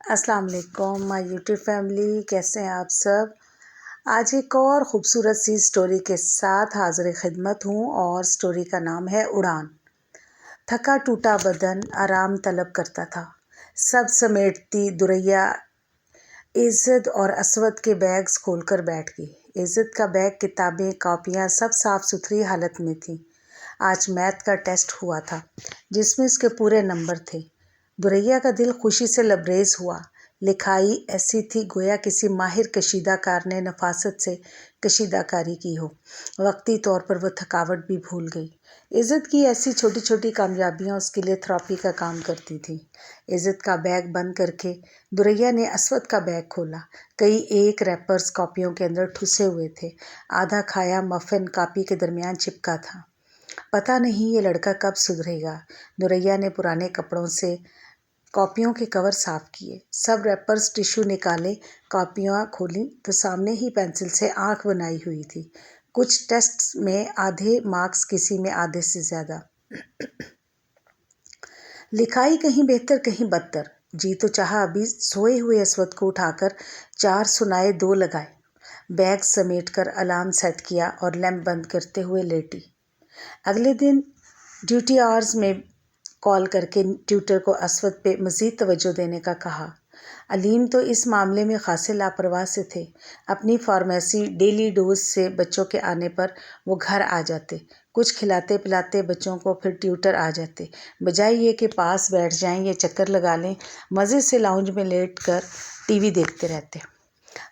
अस्सलाम वालेकुम my YouTube family, कैसे हैं आप सब। आज एक और ख़ूबसूरत सी स्टोरी के साथ हाज़िर खिदमत हूँ और स्टोरी का नाम है उड़ान। थका टूटा बदन आराम तलब करता था। सब समेटती दुरैया इज़्ज़त और असवद के बैग्स खोलकर बैठ गई। इज़्ज़त का बैग, किताबें, कॉपियाँ सब साफ़ सुथरी हालत में थी। आज मैथ का टेस्ट हुआ था जिसमें उसके पूरे नंबर थे। दुरैया का दिल खुशी से लबरेज हुआ। लिखाई ऐसी थी गोया किसी माहिर कशीदाकार ने नफासत से कशीदाकारी की हो। वक्ती तौर पर वह थकावट भी भूल गई। इज़्ज़त की ऐसी छोटी छोटी कामयाबियां उसके लिए थेरेपी का काम करती थी। इज़्ज़त का बैग बंद करके दुरैया ने असवद का बैग खोला। कई एक रैपर्स कॉपियों के अंदर ठुसे हुए थे। आधा खाया मफिन कॉपी के दरमियान चिपका था। पता नहीं ये लड़का कब सुधरेगा। दुरैया ने पुराने कपड़ों से कॉपियों के कवर साफ किए। सब रैपर्स टिश्यू निकाले, कॉपियाँ खोली तो सामने ही पेंसिल से आंख बनाई हुई थी। कुछ टेस्ट्स में आधे मार्क्स, किसी में आधे से ज़्यादा। लिखाई कहीं बेहतर कहीं बदतर। जी तो चाहा अभी सोए हुए असवद को उठाकर 4 सुनाए 2 लगाए। बैग समेटकर अलार्म सेट किया और लैंप बंद करते हुए लेटी। अगले दिन ड्यूटी आवर्स में कॉल करके ट्यूटर को असवद पे मज़ीद तवज्जो देने का कहा। अलीम तो इस मामले में खासे लापरवाह से थे। अपनी फार्मेसी डेली डोज से बच्चों के आने पर वो घर आ जाते, कुछ खिलाते पिलाते बच्चों को, फिर ट्यूटर आ जाते। बजाय ये कि पास बैठ जाएं या चक्कर लगा लें, मज़े से लाउंज में लेट कर टीवी देखते रहते।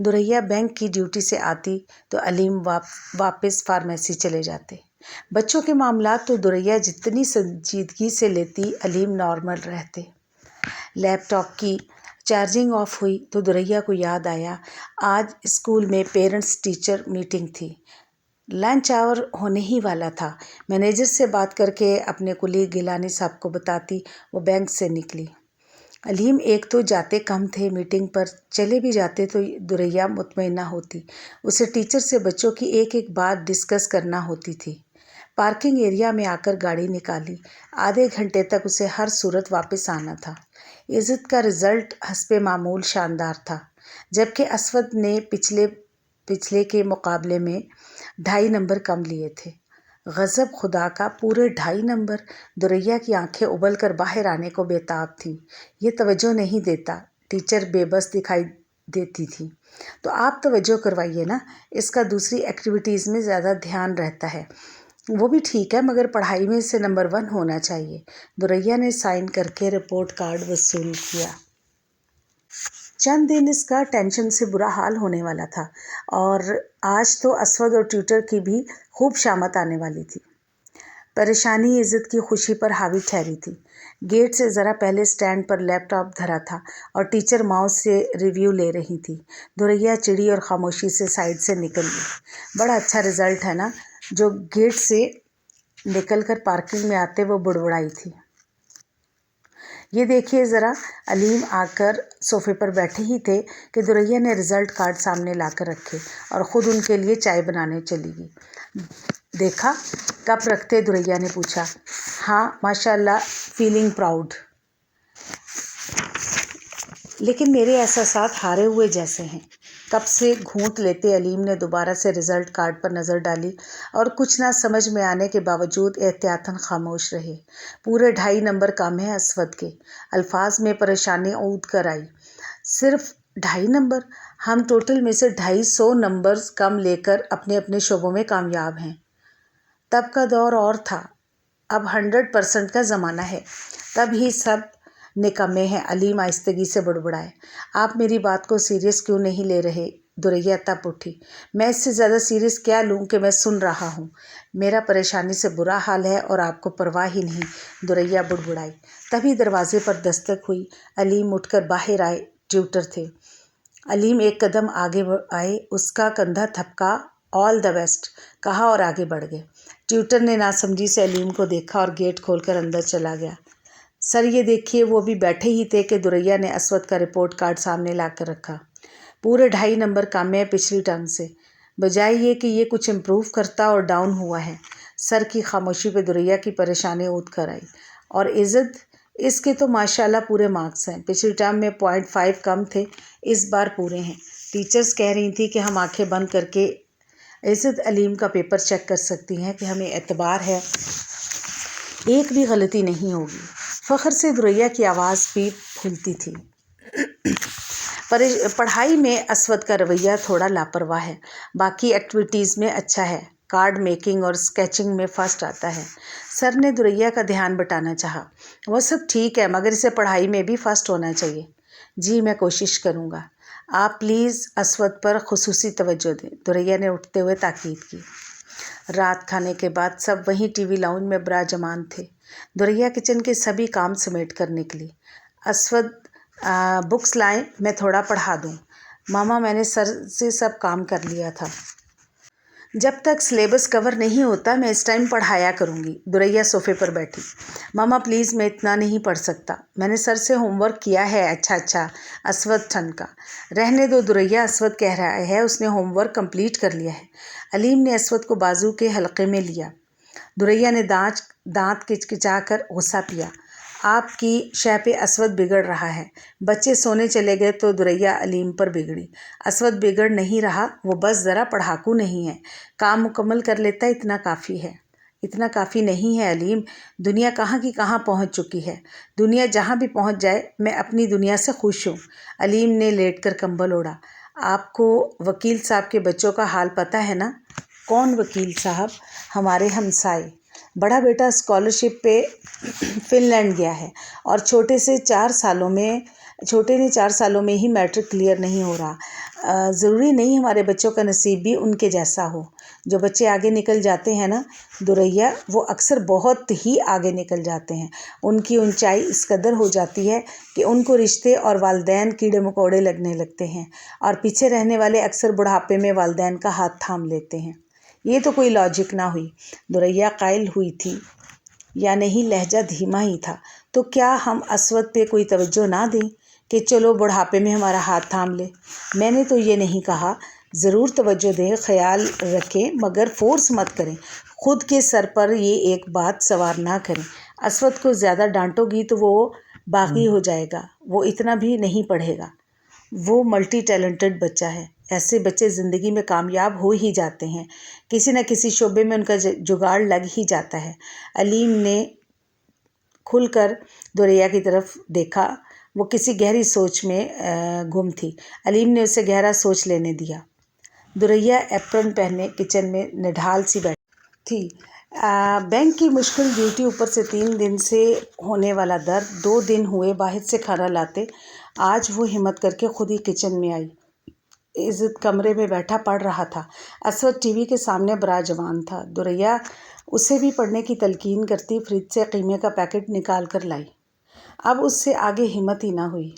दुरैया बैंक की ड्यूटी से आती तो अलीम वापस फार्मेसी चले जाते। बच्चों के मामलात तो दुरैया जितनी संजीदगी से लेती, अलीम नॉर्मल रहते। लैपटॉप की चार्जिंग ऑफ हुई तो दुरैया को याद आया आज स्कूल में पेरेंट्स टीचर मीटिंग थी। लंच आवर होने ही वाला था। मैनेजर से बात करके अपने कुलीग गिलानी साहब को बताती वो बैंक से निकली। अलीम एक तो जाते कम थे, मीटिंग पर चले भी जाते तो दुरैया मुतमईना होती। उसे टीचर से बच्चों की एक एक बात डिस्कस करना होती थी। पार्किंग एरिया में आकर गाड़ी निकाली। आधे घंटे तक उसे हर सूरत वापस आना था। इज़्ज़त का रिज़ल्ट हस्बे मामूल शानदार था, जबकि असवद ने पिछले के मुकाबले में 2.5 नंबर कम लिए थे। गज़ब खुदा का, पूरे 2.5 नंबर। दुरैया की आंखें उबल कर बाहर आने को बेताब थीं। ये तवज्जो नहीं देता, टीचर बेबस दिखाई देती थी। तो आप तवज्जो करवाइए ना, इसका दूसरी एक्टिविटीज़ में ज़्यादा ध्यान रहता है। वो भी ठीक है, मगर पढ़ाई में से नंबर 1 होना चाहिए। दुरैया ने साइन करके रिपोर्ट कार्ड वसूल किया। चंद दिन इसका टेंशन से बुरा हाल होने वाला था और आज तो असवद और ट्यूटर की भी खूब शामत आने वाली थी। परेशानी इज़्ज़त की खुशी पर हावी ठहरी थी। गेट से ज़रा पहले स्टैंड पर लैपटॉप धरा था और टीचर माउस से रिव्यू ले रही थी। दुरैया चिड़ी और खामोशी से साइड से निकल गई। बड़ा अच्छा रिज़ल्ट है ना। जो गेट से निकल कर पार्किंग में आते वो बुड़बुड़ाई थी। ये देखिए ज़रा। अलीम आकर सोफ़े पर बैठे ही थे कि दुरैया ने रिज़ल्ट कार्ड सामने लाकर रखे और ख़ुद उनके लिए चाय बनाने चली गई। देखा? कप रखते दुरैया ने पूछा। हाँ माशाल्लाह, फीलिंग प्राउड। लेकिन मेरे एहसासात हारे हुए जैसे हैं। कप से घूंट लेते अलीम ने दोबारा से रिज़ल्ट कार्ड पर नज़र डाली और कुछ ना समझ में आने के बावजूद एहतियातन खामोश रहे। पूरे 2.5 नंबर कम है असवद के। अल्फाज में परेशानी ऊद कर आई। सिर्फ 2.5 नंबर? हम टोटल में से 250 नंबर कम लेकर अपने अपने शोबों में कामयाब हैं। तब का दौर और था, अब 100% का ज़माना है। तब ही सब निकम्मे हैं। अलीम आहिस्तगी से बुड़बुड़ाए। आप मेरी बात को सीरियस क्यों नहीं ले रहे? दुरैया तब उठी। मैं इससे ज़्यादा सीरियस क्या लूँ कि मैं सुन रहा हूँ। मेरा परेशानी से बुरा हाल है और आपको परवाह ही नहीं, दुरैया बुड़बुड़ाई। तभी दरवाजे पर दस्तक हुई। अलीम उठकर बाहर आए। ट्यूटर थे। अलीम एक कदम आगे आए, उसका कंधा थपका। ऑल द बेस्ट कहा और आगे बढ़ गए। ट्यूटर ने नासमझी से अलीम को देखा और गेट खोलकर अंदर चला गया। सर ये देखिए, वो भी बैठे ही थे कि दुरैया ने असवद का रिपोर्ट कार्ड सामने ला कर रखा। पूरे 2.5 नंबर कम है पिछली टर्म से। बजाय ये कि ये कुछ इम्प्रूव करता और डाउन हुआ है। सर की खामोशी पे दुरैया की परेशानी ऊद कर आई। और इज़्ज़त इसके तो माशाल्लाह पूरे मार्क्स हैं। पिछली टर्म में 0.5 कम थे, इस बार पूरे हैं। टीचर्स कह रही थी कि हम आंखें बंद करके इज़्ज़त अलीम का पेपर चेक कर सकती हैं कि हमें एतबार है, एक भी गलती नहीं होगी। फ़ख्र से दुरैया की आवाज़ भी फूलती थी। पढ़ाई में असवद का रवैया थोड़ा लापरवाह है, बाकी एक्टिविटीज़ में अच्छा है। कार्ड मेकिंग और स्केचिंग में फ़र्स्ट आता है। सर ने दुरैया का ध्यान बटाना चाहा। वो सब ठीक है, मगर इसे पढ़ाई में भी फ़र्स्ट होना चाहिए। जी, मैं कोशिश करूँगा। आप प्लीज़ असवद पर खुसूसी तवज्जो दें, दुरैया ने उठते हुए ताकीद की। रात खाने के बाद सब वहीं टीवी लाउंज में बराजमान थे। दुरैया किचन के सभी काम समेट कर निकली। असवद, बुक्स लाएं, मैं थोड़ा पढ़ा दूं। मामा, मैंने सर से सब काम कर लिया था। जब तक सिलेबस कवर नहीं होता मैं इस टाइम पढ़ाया करूँगी। दुरैया सोफ़े पर बैठी। मामा प्लीज़, मैं इतना नहीं पढ़ सकता, मैंने सर से होमवर्क किया है। अच्छा, असवद ठनका। रहने दो दुरैया, असवद कह रहा है उसने होमवर्क कंप्लीट कर लिया है। अलीम ने असवद को बाजू के हल्के में लिया। दुरैया ने दांत किचकिचा कर गुस्सा पिया। आपकी शय पे असवद बिगड़ रहा है। बच्चे सोने चले गए तो दुरैया अलीम पर बिगड़ी। असवद बिगड़ नहीं रहा, वो बस ज़रा पढ़ाकू नहीं है, काम मुकम्मल कर लेता है, इतना काफ़ी है। इतना काफ़ी नहीं है अलीम, दुनिया कहाँ की कहाँ पहुँच चुकी है। दुनिया जहाँ भी पहुँच जाए, मैं अपनी दुनिया से खुश हूँ। अलीम ने लेटकर कंबल ओढ़ा। आपको वकील साहब के बच्चों का हाल पता है ना? कौन वकील साहब? हमारे हमसाए। बड़ा बेटा स्कॉलरशिप पे फिनलैंड गया है और छोटे ने 4 सालों में ही मैट्रिक क्लियर नहीं हो रहा। ज़रूरी नहीं हमारे बच्चों का नसीब भी उनके जैसा हो। जो बच्चे आगे निकल जाते हैं ना दुरैया, वो अक्सर बहुत ही आगे निकल जाते हैं। उनकी ऊंचाई इस कदर हो जाती है कि उनको रिश्ते और वालिदैन कीड़े मकोड़े लगने लगते हैं और पीछे रहने वाले अक्सर बुढ़ापे में वालिदैन का हाथ थाम लेते हैं। ये तो कोई लॉजिक ना हुई। दुरैया कायल हुई थी या नहीं, लहजा धीमा ही था। तो क्या हम असवद पे कोई तवज्जो ना दें कि चलो बुढ़ापे में हमारा हाथ थाम ले? मैंने तो ये नहीं कहा। ज़रूर तवज्जो दें, ख्याल रखें, मगर फोर्स मत करें। खुद के सर पर ये एक बात सवार ना करें। असवद को ज़्यादा डांटोगी तो वो बागी हो जाएगा, वो इतना भी नहीं पढ़ेगा। वो मल्टी टैलेंटेड बच्चा है। ऐसे बच्चे ज़िंदगी में कामयाब हो ही जाते हैं, किसी न किसी शोबे में उनका जुगाड़ लग ही जाता है। अलीम ने खुलकर दुरैया की तरफ देखा। वो किसी गहरी सोच में गुम थी। अलीम ने उसे गहरा सोच लेने दिया। दुरैया एप्रन पहने किचन में निढाल सी बैठी थी। बैंक की मुश्किल ड्यूटी, ऊपर से 3 दिन से होने वाला दर्द। 2 दिन हुए बाहर से खाना लाते। आज वो हिम्मत करके खुद ही किचन में आई। इज़्ज़त कमरे में बैठा पढ़ रहा था। असवद टीवी के सामने बराजमान था। दुरैया उसे भी पढ़ने की तलकीन करती फ्रिज से कीमे का पैकेट निकाल कर लाई। अब उससे आगे हिम्मत ही ना हुई।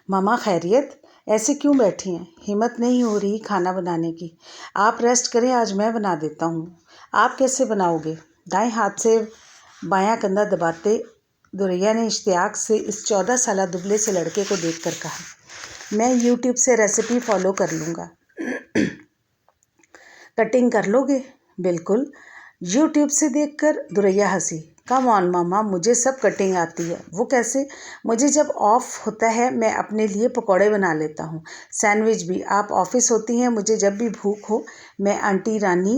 मामा खैरियत? ऐसे क्यों बैठी हैं? हिम्मत नहीं हो रही खाना बनाने की। आप रेस्ट करें, आज मैं बना देता हूँ। आप कैसे बनाओगे? दाएं हाथ से बायां कंधा दबाते दुरैया ने इश्तियाक से इस 14 साला दुबले से लड़के को देखकर कहा। मैं यूट्यूब से रेसिपी फॉलो कर लूँगा। कटिंग कर लोगे? बिल्कुल। यूट्यूब से देखकर दुरैया हंसी। कम ऑन मामा, मुझे सब कटिंग आती है। वो कैसे? मुझे जब ऑफ होता है मैं अपने लिए पकौड़े बना लेता हूँ, सैंडविच भी। आप ऑफिस होती हैं, मुझे जब भी भूख हो मैं आंटी रानी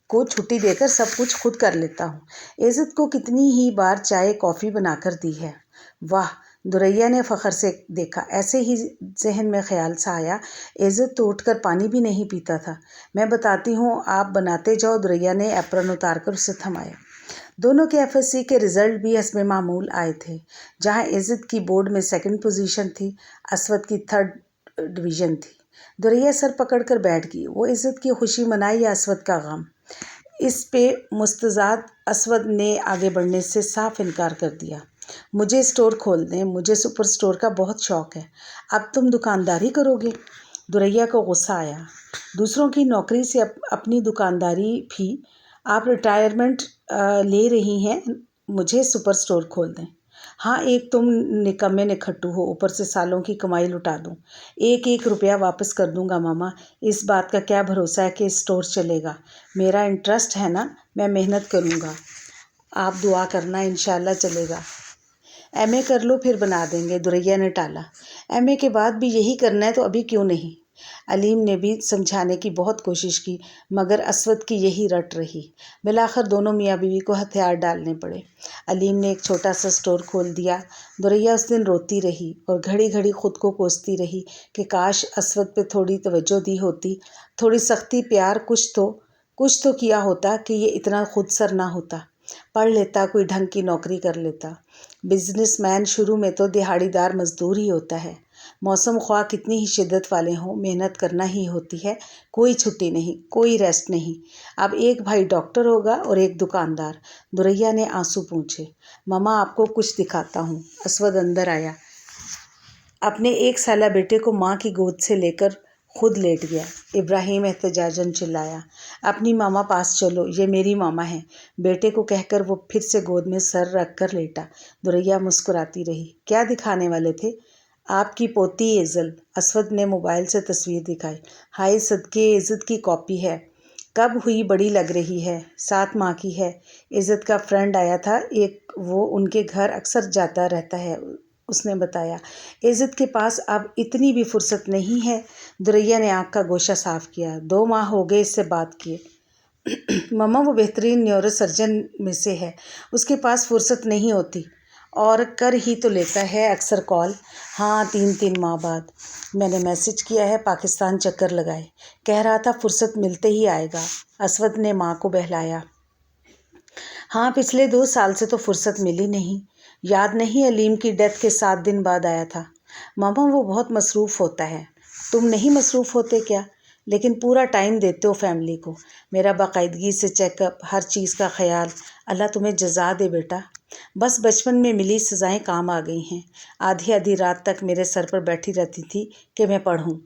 को छुट्टी देकर सब कुछ खुद कर लेता हूँ। इज़्ज़त को कितनी ही बार चाय कॉफ़ी बनाकर दी है। वाह, दुरैया ने फ़ख्र से देखा। ऐसे ही जहन में ख्याल सा आया, इज़्ज़त तो उठकर पानी भी नहीं पीता था। मैं बताती हूँ, आप बनाते जाओ। दुरैया ने एप्रन उतार कर उसे थमाया। दोनों के एफएससी के रिज़ल्ट भी हस्बे मामूल आए थे। जहाँ इज़्ज़त की बोर्ड में 2nd पोजीशन थी, असवद की 3rd डिवीज़न थी। दुरैया सर पकड़ कर बैठ गई। वो इज़्ज़त की खुशी मनाई या असवद का गम? इस पे मुस्तज़ाद असवद ने आगे बढ़ने से साफ इनकार कर दिया। मुझे स्टोर खोल दें, मुझे सुपर स्टोर का बहुत शौक़ है। अब तुम दुकानदारी करोगे? दुरैया को गुस्सा आया। दूसरों की नौकरी से अपनी दुकानदारी भी। आप रिटायरमेंट ले रही हैं, मुझे सुपर स्टोर खोल दें। हाँ, एक तुम निकम्मे निखट्टू हो, ऊपर से सालों की कमाई लुटा दूँ। 1-1 रुपया वापस कर दूंगा मामा। इस बात का क्या भरोसा है कि स्टोर चलेगा? मेरा इंटरेस्ट है ना, मैं मेहनत करूँगा। आप दुआ करना, इंशाल्लाह चलेगा। एमए कर लो फिर बना देंगे, दुरैया ने टाला। एमए के बाद भी यही करना है तो अभी क्यों नहीं। अलीम ने भी समझाने की बहुत कोशिश की, मगर असवद की यही रट रही। बिलाखिर दोनों मियाँ बीवी को हथियार डालने पड़े। अलीम ने एक छोटा सा स्टोर खोल दिया। दुरैया उस दिन रोती रही और घड़ी घड़ी खुद को कोसती रही कि काश असवद पे थोड़ी तवज्जो दी होती, थोड़ी सख्ती प्यार कुछ तो किया होता कि ये इतना खुदसर ना होता। पढ़ लेता, कोई ढंग की नौकरी कर लेता। बिजनेसमैन शुरू में तो दिहाड़ीदार मजदूर ही होता है। मौसम ख्वाह कितनी ही शिद्दत वाले हों, मेहनत करना ही होती है। कोई छुट्टी नहीं, कोई रेस्ट नहीं। अब एक भाई डॉक्टर होगा और एक दुकानदार। दुरैया ने आंसू पूछे। मामा आपको कुछ दिखाता हूँ। असवद अंदर आया। अपने 1 साला बेटे को माँ की गोद से लेकर खुद लेट गया। इब्राहिम एहतजाजन चिल्लाया, अपनी मामा पास चलो, ये मेरी मामा है। बेटे को कहकर वो फिर से गोद में सर रख कर लेटा। दुरैया मुस्कुराती रही। क्या दिखाने वाले थे? आपकी पोती एजल। असवद ने मोबाइल से तस्वीर दिखाई। हाय सदके, इज़्ज़त की कॉपी है। कब हुई, बड़ी लग रही है। 7 माह की है। इज़्ज़त का फ्रेंड आया था एक, वो उनके घर अक्सर जाता रहता है, उसने बताया। इज़्ज़त के पास अब इतनी भी फुर्सत नहीं है। दुरैया ने आँख का गोशा साफ किया। 2 माह हो गए इससे बात किए। मम्मा वो बेहतरीन न्यूरो सर्जन में से है, उसके पास फुर्सत नहीं होती और कर ही तो लेता है अक्सर कॉल। हाँ, 3 माह बाद मैंने मैसेज किया है, पाकिस्तान चक्कर लगाए, कह रहा था फुर्सत मिलते ही आएगा। असवद ने माँ को बहलाया। हाँ, पिछले 2 साल से तो फुर्सत मिली नहीं। याद नहीं, अलीम की डेथ के 7 दिन बाद आया था। मामा वो बहुत मसरूफ़ होता है। तुम नहीं मसरूफ़ होते क्या? लेकिन पूरा टाइम देते हो फैमिली को। मेरा बाकायदगी से चेकअप, हर चीज़ का ख्याल। अल्लाह तुम्हें जज़ा दे बेटा। बस बचपन में मिली सज़ाएं काम आ गई हैं। आधी आधी रात तक मेरे सर पर बैठी रहती थी कि मैं पढ़ूं।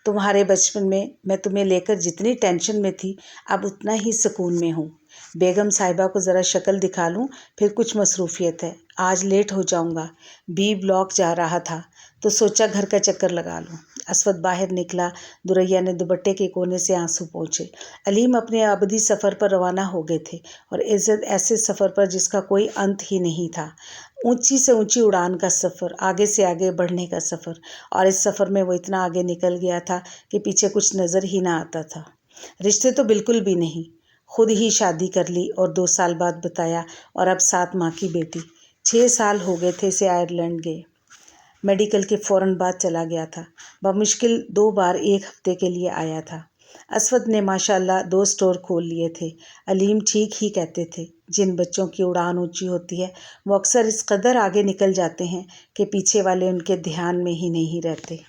तुम्हारे बचपन में मैं तुम्हें लेकर जितनी टेंशन में थी, अब उतना ही सुकून में हूँ। बेगम साहिबा को ज़रा शक्ल दिखा लूँ, फिर कुछ मसरूफ़ियत है। आज लेट हो जाऊँगा। बी ब्लॉक जा रहा था तो सोचा घर का चक्कर लगा लूँ। असवद बाहर निकला। दुरैया ने दुपट्टे के कोने से आंसू पोंछे। अलीम अपने अबदी सफ़र पर रवाना हो गए थे और इज़्ज़त ऐसे सफ़र पर जिसका कोई अंत ही नहीं था। ऊंची से ऊंची उड़ान का सफ़र, आगे से आगे बढ़ने का सफ़र। और इस सफ़र में वो इतना आगे निकल गया था कि पीछे कुछ नज़र ही ना आता था। रिश्ते तो बिल्कुल भी नहीं। खुद ही शादी कर ली और 2 साल बाद बताया, और अब 7 माह की बेटी। 6 साल हो गए थे इसे आयरलैंड गए। मेडिकल के फ़ौरन बाद चला गया था। बमुश्किल 2 बार 1 हफ्ते के लिए आया था। असवद ने माशाल्लाह 2 स्टोर खोल लिए थे। अलीम ठीक ही कहते थे, जिन बच्चों की उड़ान ऊंची होती है वो अक्सर इस कदर आगे निकल जाते हैं कि पीछे वाले उनके ध्यान में ही नहीं रहते।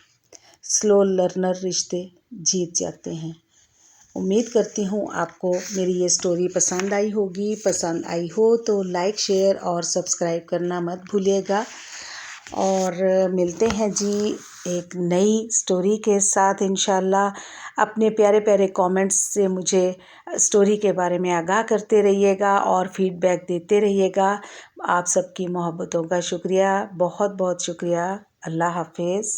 स्लो लर्नर रिश्ते जीत जाते हैं। उम्मीद करती हूँ आपको मेरी ये स्टोरी पसंद आई होगी। पसंद आई हो तो लाइक, शेयर और सब्सक्राइब करना मत भूलिएगा। और मिलते हैं जी एक नई स्टोरी के साथ इंशाल्लाह। अपने प्यारे प्यारे कमेंट्स से मुझे स्टोरी के बारे में आगाह करते रहिएगा और फीडबैक देते रहिएगा। आप सबकी मोहब्बतों का शुक्रिया, बहुत बहुत शुक्रिया। अल्लाह हाफिज़।